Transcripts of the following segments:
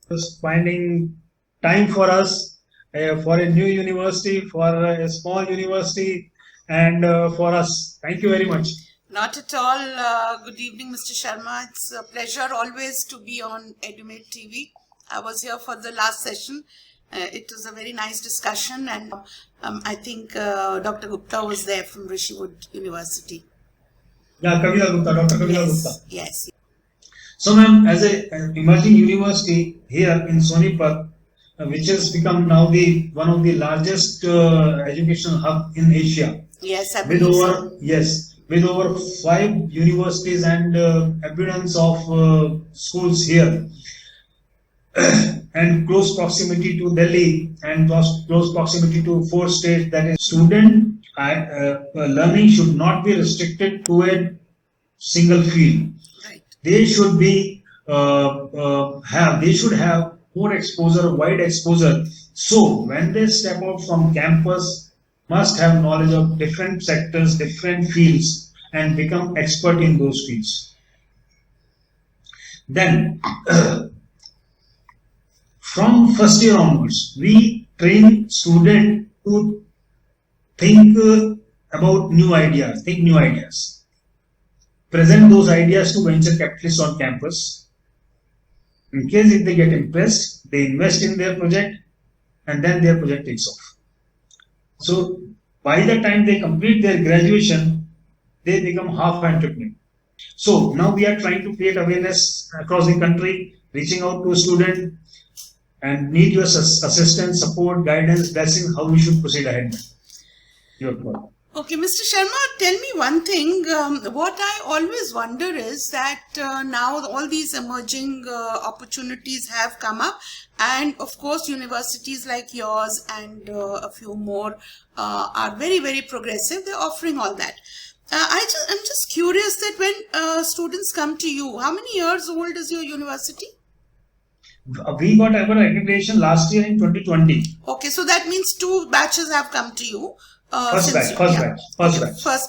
Just finding time for us for a new university, for a small university, and for us. Thank you very much. Not at all. Good evening, Mr. Sharma. It's a pleasure always to be on EduMate TV. I was here for the last session. It was a very nice discussion, and I think Dr. Gupta was there from Rishiwood University. Yeah, Kavita Gupta, Dr. Kavita Gupta. Yes. So, ma'am, as an emerging university here in Sonipat, which has become now the one of the largest educational hub in Asia. Yes, I with believe over so. yes, with over 5 universities and abundance of schools here, and close proximity to Delhi and close proximity to 4 states. That is, student learning should not be restricted to a single field. Right. They should be they should have more exposure, wide exposure. So when they step out from campus, must have knowledge of different sectors, different fields, and become expert in those fields. Then, from first year onwards, we train student to think about new ideas, think new ideas, present those ideas to venture capitalists on campus. In case if they get impressed, they invest in their project, and then their project takes off. So by the time they complete their graduation, they become half entrepreneur. So now we are trying to create awareness across the country, reaching out to a student, and need your assistance, support, guidance, blessing, how we should proceed ahead. Your call. Okay, Mr. Sharma, tell me one thing. What I always wonder is that now all these emerging opportunities have come up, and of course universities like yours and a few more are very, very progressive. They're offering all that. I'm just curious that when students come to you, how many years old is your university? We got our accreditation last year in 2020. Okay, so that means 2 batches have come to you. First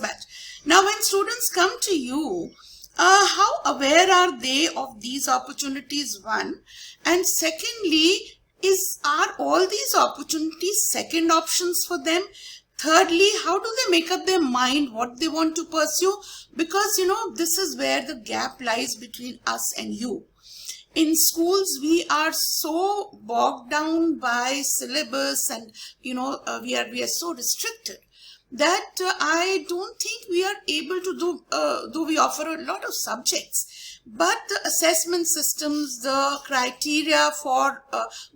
batch. Now, when students come to you, how aware are they of these opportunities? One, and secondly, are all these opportunities second options for them? Thirdly, how do they make up their mind what they want to pursue? Because this is where the gap lies between us and you. In schools, we are so bogged down by syllabus, and we are so restricted that I don't think we are able to do, though we offer a lot of subjects, but the assessment systems, the criteria for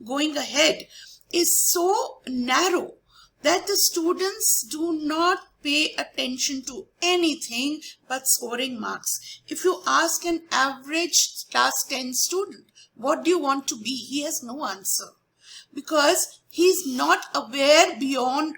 going ahead is so narrow that the students do not pay attention to anything but scoring marks. If you ask an average class 10 student, what do you want to be? He has no answer, because he's not aware beyond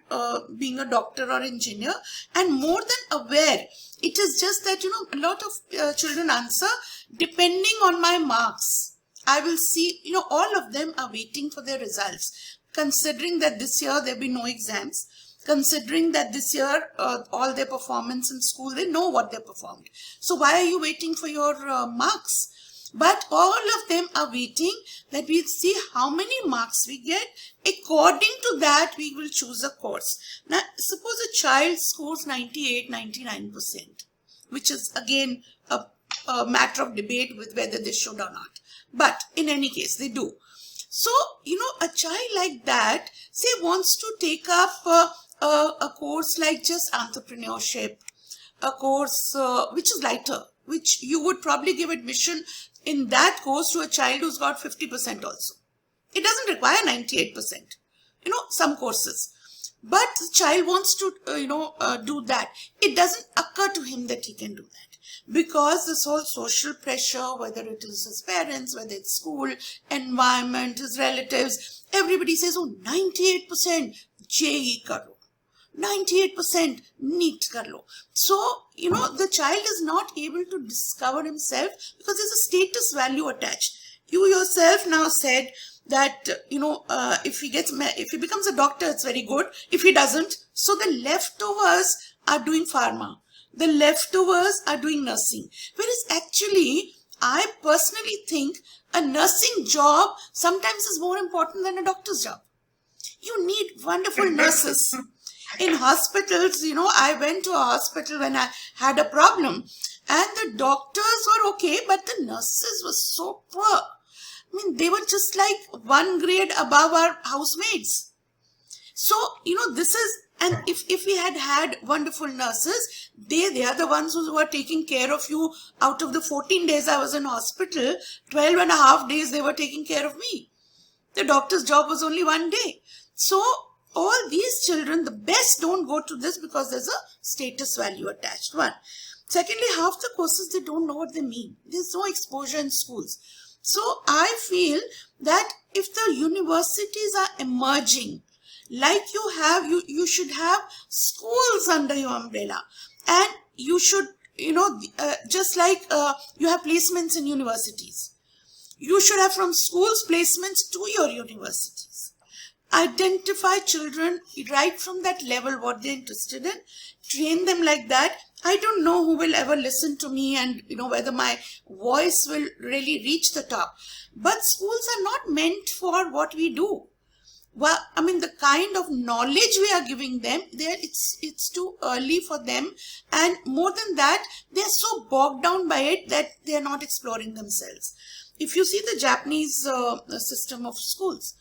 being a doctor or engineer, and more than aware, it is just that, a lot of children answer, depending on my marks. I will see, all of them are waiting for their results, considering that this year there will be no exams, considering that this year all their performance in school, they know what they performed. So why are you waiting for your marks? But all of them are waiting that we see how many marks we get. According to that, we will choose a course. Now, suppose a child scores 98, 99%, which is again a matter of debate with whether they should or not. But in any case, they do. So, a child like that, say, wants to take up a course like just entrepreneurship, a course which is lighter, which you would probably give admission in that course to a child who's got 50% also. It doesn't require 98%, some courses. But the child wants to, do that. It doesn't occur to him that he can do that, because this whole social pressure, whether it is his parents, whether it's school, environment, his relatives, everybody says, oh, 98% JEE karo. 98% NEET kar lo. So, the child is not able to discover himself because there's a status value attached. You yourself now said that, if he becomes a doctor, it's very good. If he doesn't, so the leftovers are doing pharma. The leftovers are doing nursing. Whereas actually, I personally think a nursing job sometimes is more important than a doctor's job. You need wonderful nurses. In hospitals, I went to a hospital when I had a problem, and the doctors were okay, but the nurses were so poor. I mean, they were just like one grade above our housemaids. So, this is, and if we had wonderful nurses, they are the ones who were taking care of you. Out of the 14 days I was in hospital, 12 and a half days they were taking care of me. The doctor's job was only one day. So, all these children, the best don't go to this because there's a status value attached. One. Secondly, half the courses, they don't know what they mean. There's no exposure in schools. So, I feel that if the universities are emerging, like you should have schools under your umbrella, and you should, just like you have placements in universities, you should have from schools placements to your universities. Identify children right from that level, what they're interested in, train them like that. I don't know who will ever listen to me and whether my voice will really reach the top, but schools are not meant for what we do. Well, I mean, the kind of knowledge we are giving them, it's too early for them. And more than that, they're so bogged down by it that they're not exploring themselves. If you see the Japanese system of schools,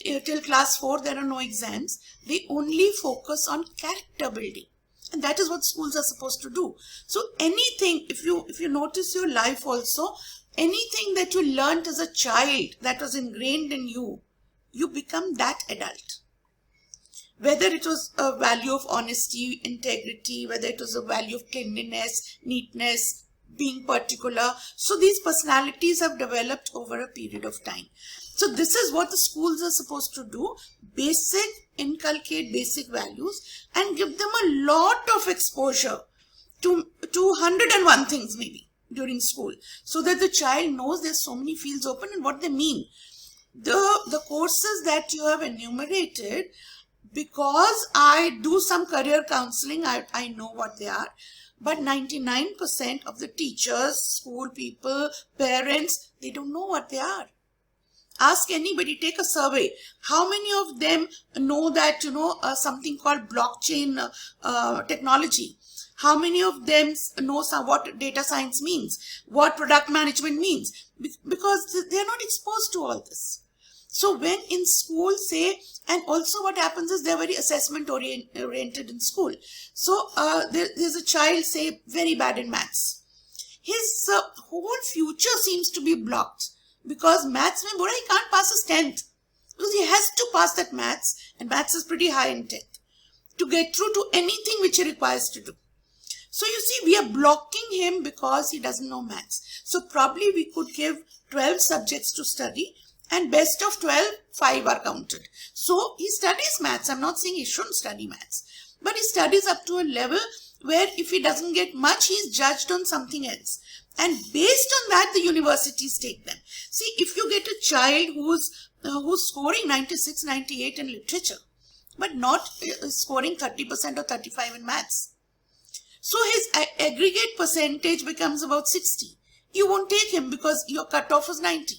till class 4, there are no exams. They only focus on character building. And that is what schools are supposed to do. So anything, if you notice your life also, anything that you learned as a child that was ingrained in you, you become that adult. Whether it was a value of honesty, integrity, whether it was a value of cleanliness, neatness, being particular. So these personalities have developed over a period of time. So this is what the schools are supposed to do. Inculcate basic values and give them a lot of exposure to 101 things maybe during school, so that the child knows there's so many fields open and what they mean. The courses that you have enumerated, because I do some career counseling, I know what they are. But 99% of the teachers, school people, parents, they don't know what they are. Ask anybody, take a survey. How many of them know that, something called blockchain technology? How many of them know what data science means? What product management means? Because they are not exposed to all this. So when in school, say, and also what happens is they're very assessment oriented in school. So there's a child, say, very bad in maths. His whole future seems to be blocked because maths mein bura, he can't pass his 10th. Because he has to pass that maths, and maths is pretty high in 10th, to get through to anything which he requires to do. So you see, we are blocking him because he doesn't know maths. So probably we could give 12 subjects to study, and best of 12, 5 are counted. So he studies maths. I'm not saying he shouldn't study maths, but he studies up to a level where if he doesn't get much, he's judged on something else. And based on that, the universities take them. See, if you get a child who's scoring 96, 98 in literature, but not scoring 30% or 35 in maths, so his aggregate percentage becomes about 60. You won't take him because your cutoff is 90.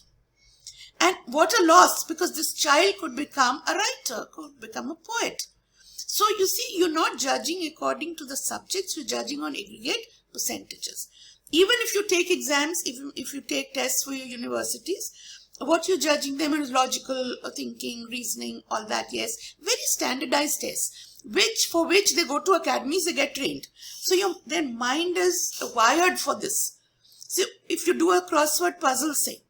And what a loss, because this child could become a writer, could become a poet. So you see, you're not judging according to the subjects, you're judging on aggregate percentages. Even if you take exams, if you take tests for your universities, what you're judging them is logical thinking, reasoning, all that, yes. Very standardized tests, for which they go to academies, they get trained. So their mind is wired for this. So if you do a crossword puzzle, say,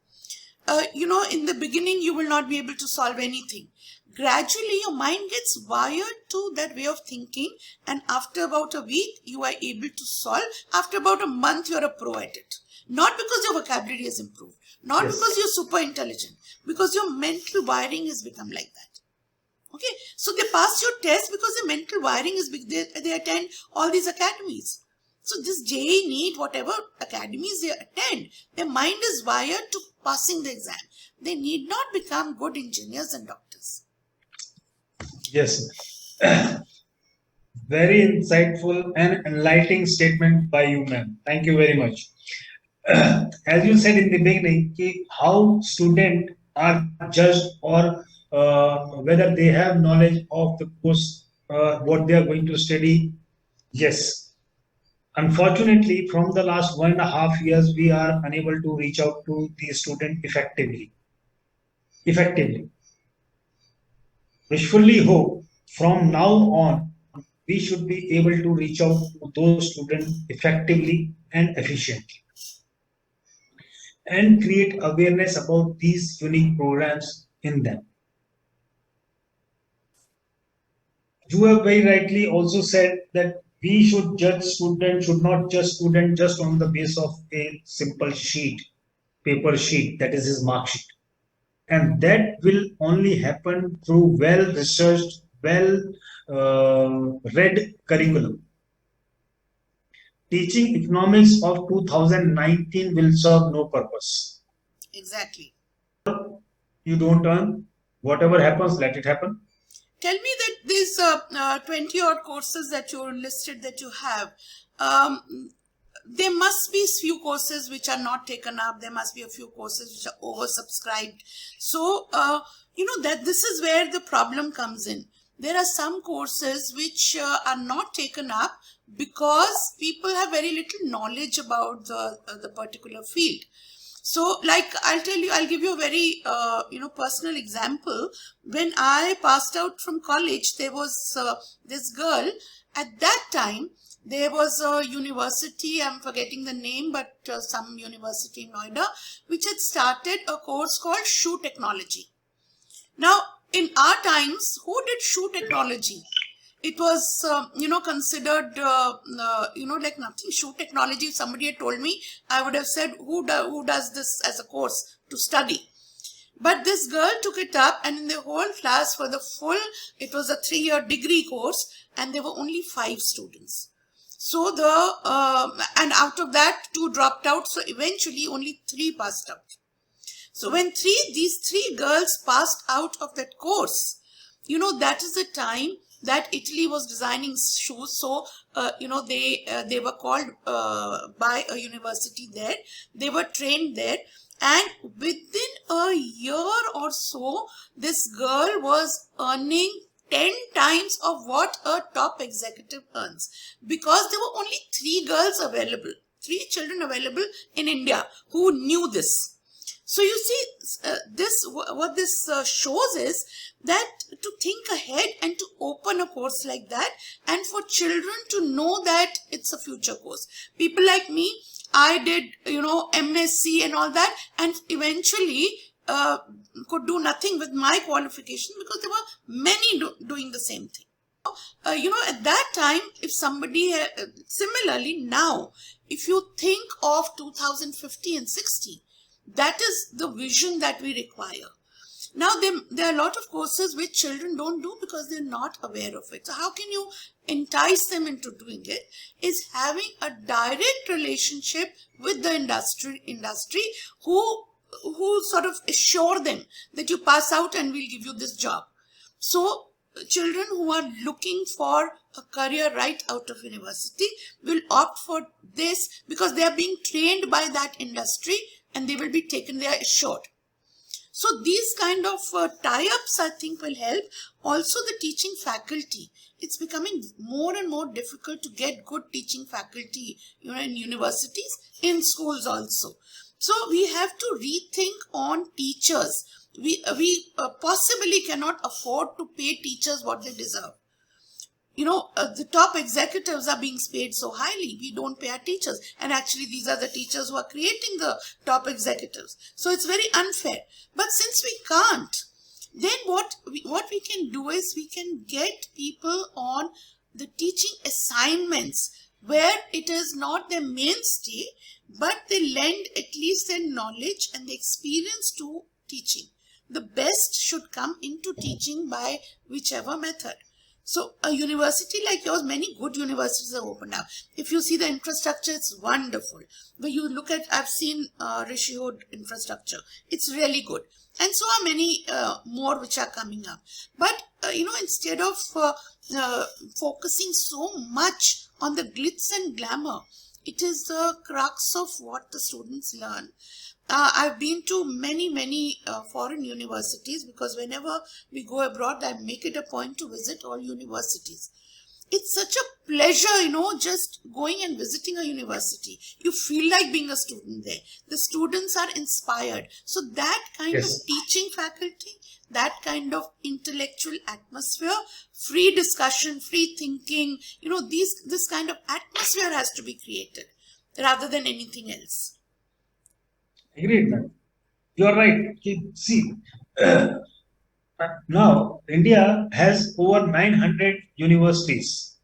in the beginning, you will not be able to solve anything. Gradually, your mind gets wired to that way of thinking, and after about a week, you are able to solve. After about a month, you're a pro at it. Not because your vocabulary has improved, not because you're super intelligent, because your mental wiring has become like that. Okay, so they pass your test because their mental wiring is big. They attend all these academies. So this JEE, NEET, whatever academies they attend, their mind is wired to passing the exam. They need not become good engineers and doctors. Yes. Very insightful and enlightening statement by you, ma'am. Thank you very much. as you said in the beginning, how students are judged, or whether they have knowledge of the course, what they are going to study. Yes, unfortunately, from the last 1.5 years, we are unable to reach out to the student effectively. Effectively, wishfully hope from now on we should be able to reach out to those students effectively and efficiently, and create awareness about these unique programs in them. You have very rightly also said that we should judge students, should not judge student just on the basis of a simple sheet, paper sheet, that is his mark sheet. And that will only happen through well researched, well read curriculum. Teaching economics of 2019 will serve no purpose. Exactly. You don't earn, whatever happens, let it happen. Tell me that these 20 odd courses that you listed that you have, there must be few courses which are not taken up. There must be a few courses which are oversubscribed. So, you know that this is where the problem comes in. There are some courses which are not taken up because people have very little knowledge about the particular field. So, like I'll give you a very personal example. When I passed out from college, there was this girl. At that time, there was a university, I'm forgetting the name, but some university in Noida, which had started a course called shoe technology. Now, in our times, who did shoe technology? It was, considered, like nothing. Shoe technology, if somebody had told me, I would have said, who does this as a course to study? But this girl took it up, and in the whole class for the full, it was a 3-year degree course, and there were only 5 students. So and out of that, 2 dropped out. So eventually only 3 passed out. So when these 3 girls passed out of that course, that is the time that Italy was designing shoes. So, they were called by a university there. They were trained there. And within a year or so, this girl was earning 10 times of what a top executive earns. Because there were only 3 girls available, 3 children available in India who knew this. So you see, what this shows is that to think ahead and to open a course like that, and for children to know that it's a future course. People like me, I did, MSc and all that, and eventually could do nothing with my qualification because there were many doing the same thing. At that time, if somebody, similarly now, if you think of 2050 and 60, that is the vision that we require. Now, there are a lot of courses which children don't do because they're not aware of it. So how can you entice them into doing it? Is having a direct relationship with the industry who sort of assure them that you pass out and we'll give you this job. So children who are looking for a career right out of university will opt for this because they are being trained by that industry and they will be taken, they are assured. So these kind of tie-ups, I think, will help. Also the teaching faculty. It's becoming more and more difficult to get good teaching faculty, in universities, in schools also. So we have to rethink on teachers. We possibly cannot afford to pay teachers what they deserve. The top executives are being paid so highly. We don't pay our teachers. And actually, these are the teachers who are creating the top executives. So it's very unfair. But since we can't, then what we can do is we can get people on the teaching assignments where it is not their mainstay, but they lend at least their knowledge and the experience to teaching. The best should come into teaching by whichever method. So a university like yours, many good universities have opened up. If you see the infrastructure, it's wonderful. When you look at, I've seen Rishi Hood infrastructure. It's really good. And so are many more which are coming up. But, instead of focusing so much on the glitz and glamour, it is the crux of what the students learn. I've been to many foreign universities, because whenever we go abroad, I make it a point to visit all universities. It's such a pleasure, just going and visiting a university. You feel like being a student there. The students are inspired. So that kind of Yes. teaching faculty, that kind of intellectual atmosphere, free discussion, free thinking, this kind of atmosphere has to be created rather than anything else. Agreed, ma'am. You are right. See, now India has over 900 universities.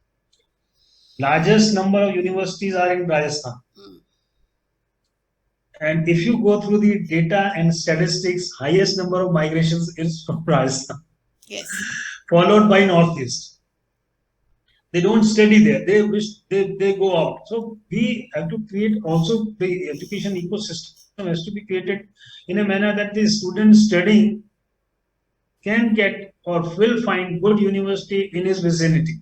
Largest number of universities are in Rajasthan. Mm. And if you go through the data and statistics, highest number of migrations is from Rajasthan, Yes. followed by Northeast. They don't study there. They wish they go out. So we have to create also the education ecosystem has to be created in a manner that the students studying can get or will find good university in his vicinity.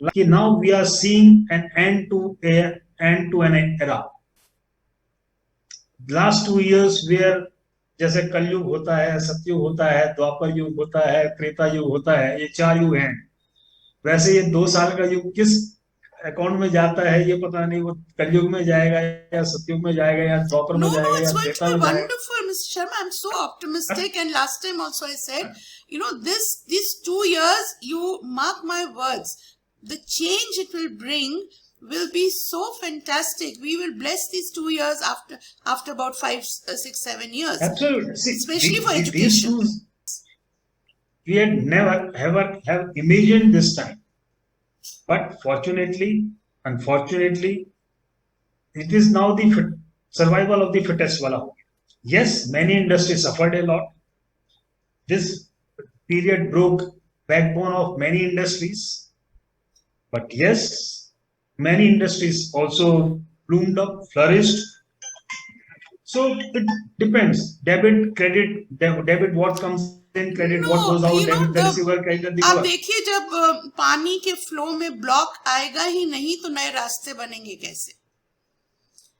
Like now we are seeing an end to an era. Last 2 years where जैसे कलयुग होता है, सतयुग होता है, द्वापर युग होता है, त्रेता युग होता है, ये 4 युग हैं. वैसे ये 2 साल का युग किस अकाउंट में जाता है ये पता नहीं. वो कलयुग में जाएगा या सतयुग में जाएगा या द्वापर में No, जाएगा it's या going to त्रेता be में जाएगा. wonderful, Mr. Sharma. I'm so optimistic. And last time also I said, these 2 years, you mark my words, the change it will bring will be so fantastic. We will bless these 2 years after about 5, 6, 7 years. Absolutely. See, Especially for these education. two we had never ever have imagined this time. But unfortunately, it is now the survival of the fittest wala ho gaya. Yes, many industries suffered a lot. This period broke backbone of many industries. But yes, many industries also bloomed up, flourished. So it depends. Debit, credit, debit what comes in, credit what goes out, debit the receiver, credit the आप giver. देखिए जब पानी के flow में block आएगा ही नहीं तो नए रास्ते बनेंगे कैसे?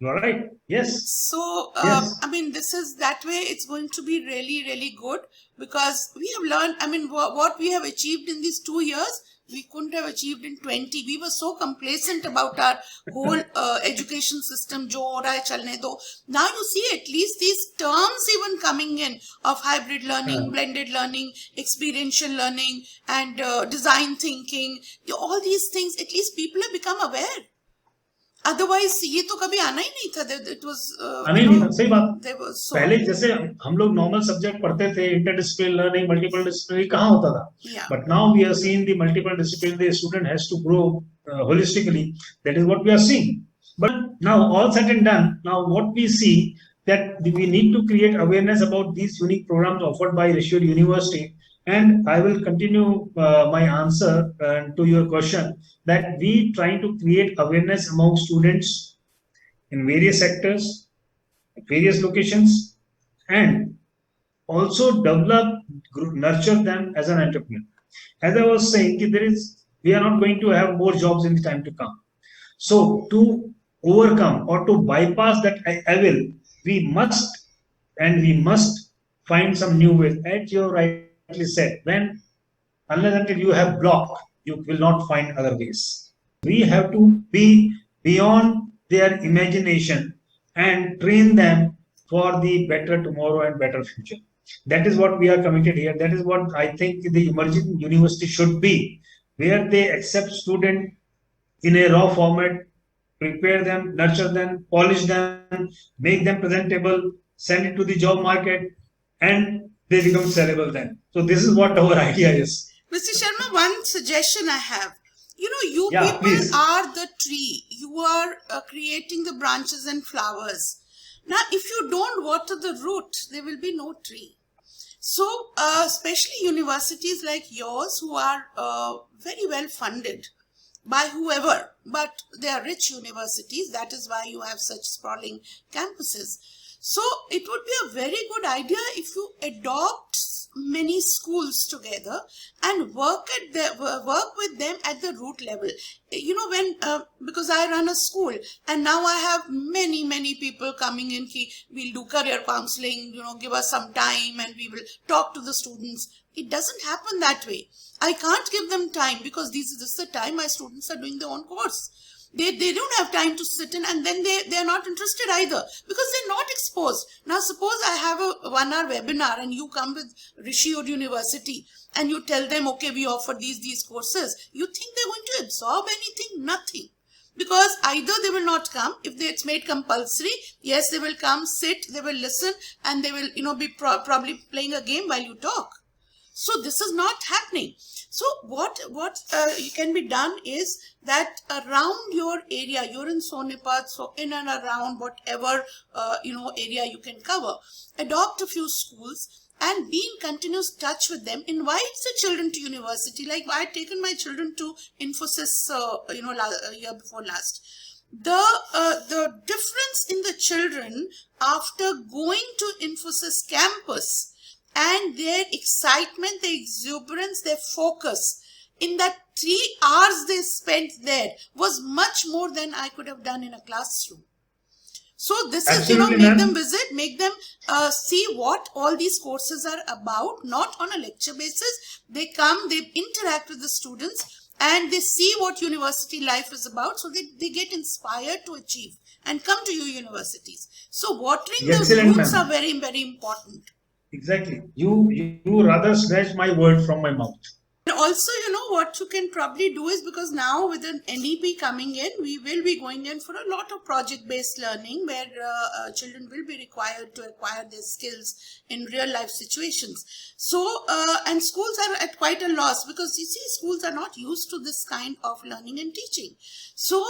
You are right. Yes. So, Yes. I mean, this is that way. It's going to be really good because we have learned. I mean, what we have achieved in these 2 years, we couldn't have achieved in 20. We were so complacent about our whole education system. Jo ho raha hai, chalne do. Now you see at least these terms even coming in of hybrid learning, blended learning, experiential learning, and design thinking. All these things, at least people have become aware. Otherwise ये तो कभी आना ही नहीं था. It was नहीं था, सही बात. there was so पहले जैसे हम लोग नॉर्मल सब्जेक्ट पढ़ते थे, इंटरडिसिप्लिनरी लर्निंग, मल्टीपल डिसिप्लिनरी कहाँ होता था? yeah. But now we are seeing the multiple disciplinary student has to grow holistically. That is what we are seeing. But now all said and done, now what we see that we need to create awareness about these unique programs offered by Rishiyur University. And I will continue my answer to your question that we try to create awareness among students in various sectors, various locations, and also develop, nurture them as an entrepreneur. As I was saying, we are not going to have more jobs in the time to come. So to overcome or to bypass that evil, we must find some new ways. As you rightly said, unless until you have block, you will not find other ways. We have to be beyond their imagination and train them for the better tomorrow and better future. That is what we are committed here. That is what I think the emerging university should be, where they accept students in a raw format, prepare them, nurture them, polish them, make them presentable, send it to the job market, and they become sellable then. So this is what our idea is. Mr. Sharma, one suggestion I have. You Yeah, people please. are the tree. You are creating the branches and flowers. Now, if you don't water the root, there will be no tree. So, especially universities like yours who are very well funded by whoever, but they are rich universities. That is why you have such sprawling campuses. So, it would be a very good idea if you adopt many schools together and work with them at the root level. Because I run a school and now I have many people coming in, we'll do career counseling, give us some time and we will talk to the students. It doesn't happen that way. I can't give them time because this is the time my students are doing their own course. They don't have time to sit in, and then they're not interested either because they're not exposed. Now suppose I have a 1 hour webinar and you come with Rishi or University and you tell them, okay, we offer these courses. You think they're going to absorb anything? Nothing. Because either they will not come, if it's made compulsory, yes, they will come, sit, they will listen, and they will, be probably playing a game while you talk. So this is not happening. So what can be done is that around your area, you're in Sonipat, so in and around whatever, area you can cover, adopt a few schools and be in continuous touch with them. Invite the children to university. Like I had taken my children to Infosys, year before last. The difference in the children after going to Infosys campus and their excitement, their exuberance, their focus in that 3 hours they spent there was much more than I could have done in a classroom. So this Absolutely, is, make ma'am. them visit, make them see what all these courses are about, not on a lecture basis. They come, they interact with the students and they see what university life is about. So they get inspired to achieve and come to your universities. So watering those Excellent, roots ma'am. are very, very important. Exactly. You rather snatched my word from my mouth. And also, what you can probably do is, because now with an NEP coming in, we will be going in for a lot of project-based learning where children will be required to acquire their skills in real-life situations. So, and schools are at quite a loss because you see, schools are not used to this kind of learning and teaching. So,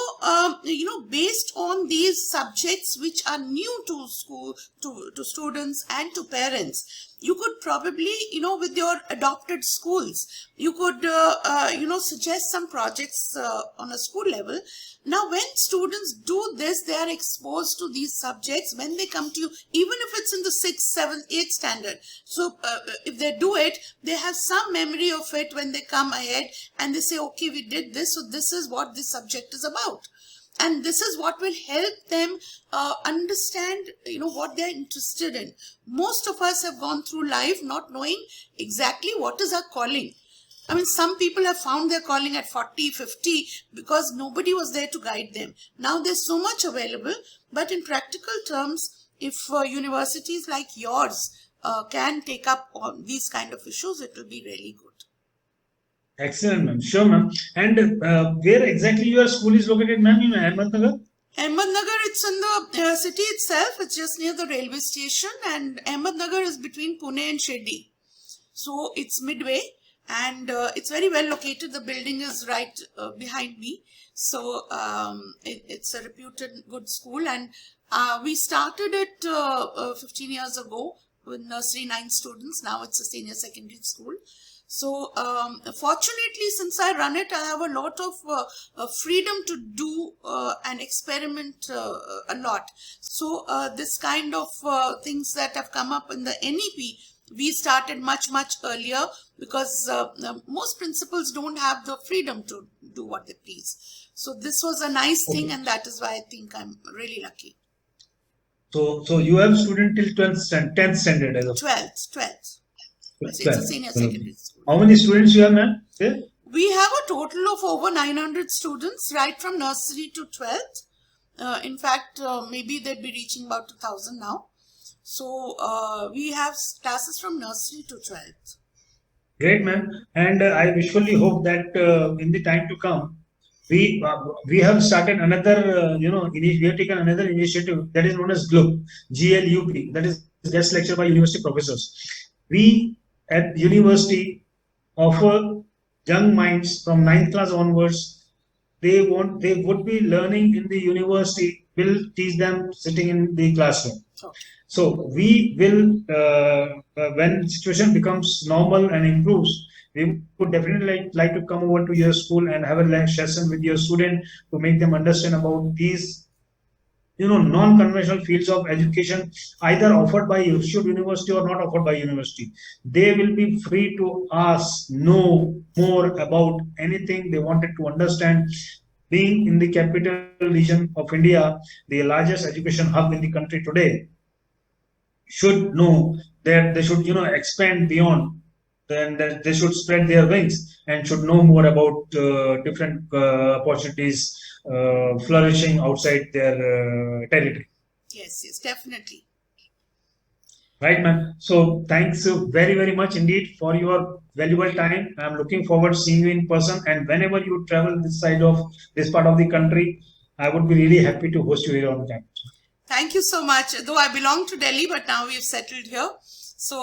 based on these subjects which are new to school, to students and to parents, you could probably, with your adopted schools, you could, suggest some projects on a school level. Now, when students do this, they are exposed to these subjects when they come to you, even if it's in the 6th, 7th, 8th standard. So, if they do it, they have some memory of it when they come ahead and they say, okay, we did this, so this is what this subject is about. And this is what will help them understand, what they're interested in. Most of us have gone through life not knowing exactly what is our calling. I mean, some people have found their calling at 40, 50 because nobody was there to guide them. Now there's so much available, but in practical terms, if universities like yours can take up on these kind of issues, it will be really good. Excellent, ma'am. Sure, ma'am. And where exactly your school is located, ma'am? In Ahmednagar? Ahmednagar, it's in the city itself. It's just near the railway station, and Ahmednagar is between Pune and Shirdi. So it's midway, and it's very well located. The building is right behind me. So it's a reputed good school, and we started it 15 years ago with nursery 9 students. Now it's a senior secondary school. So fortunately, since I run it, I have a lot of freedom to do and experiment a lot. So this kind of things that have come up in the NEP, we started much earlier because most principals don't have the freedom to do what they please. So this was a nice thing, and that is why I think I'm really lucky. So you have student till 10th standard as of 12th. It's a senior secondary school. How many students you have, ma'am? Yeah? We have a total of over 900 students, right from nursery to 12th. In fact, maybe they'd be reaching about 1,000 now. So we have classes from nursery to 12th. Great, ma'am. And I visually hope that in the time to come, we have started another, we have taken another initiative that is known as GLUP, GLUP, that is guest lecture by university professors. We at university offer young minds from 9th class onwards. They would be learning in the university. We'll teach them sitting in the classroom. Okay. So we will, when situation becomes normal and improves, we would definitely like to come over to your school and have a session with your student to make them understand about these non-conventional fields of education, either offered by Institute University or not offered by university. They will be free to ask, know more about anything they wanted to understand. Being in the capital region of India, the largest education hub in the country today, should know that they should expand beyond, then that they should spread their wings and should know more about different opportunities flourishing outside their territory. Yes, definitely. Right, man. So thanks very, very much indeed for your valuable time. I'm looking forward to seeing you in person. And whenever you travel this part of the country, I would be really happy to host you here on campus. Thank you so much. Though I belong to Delhi, but now we've settled here. So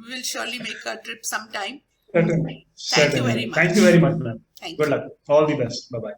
we'll surely make a trip sometime. Certainly. Thank you very much. Thank you very much, ma'am. Thank Good you. luck. All the best. Bye bye.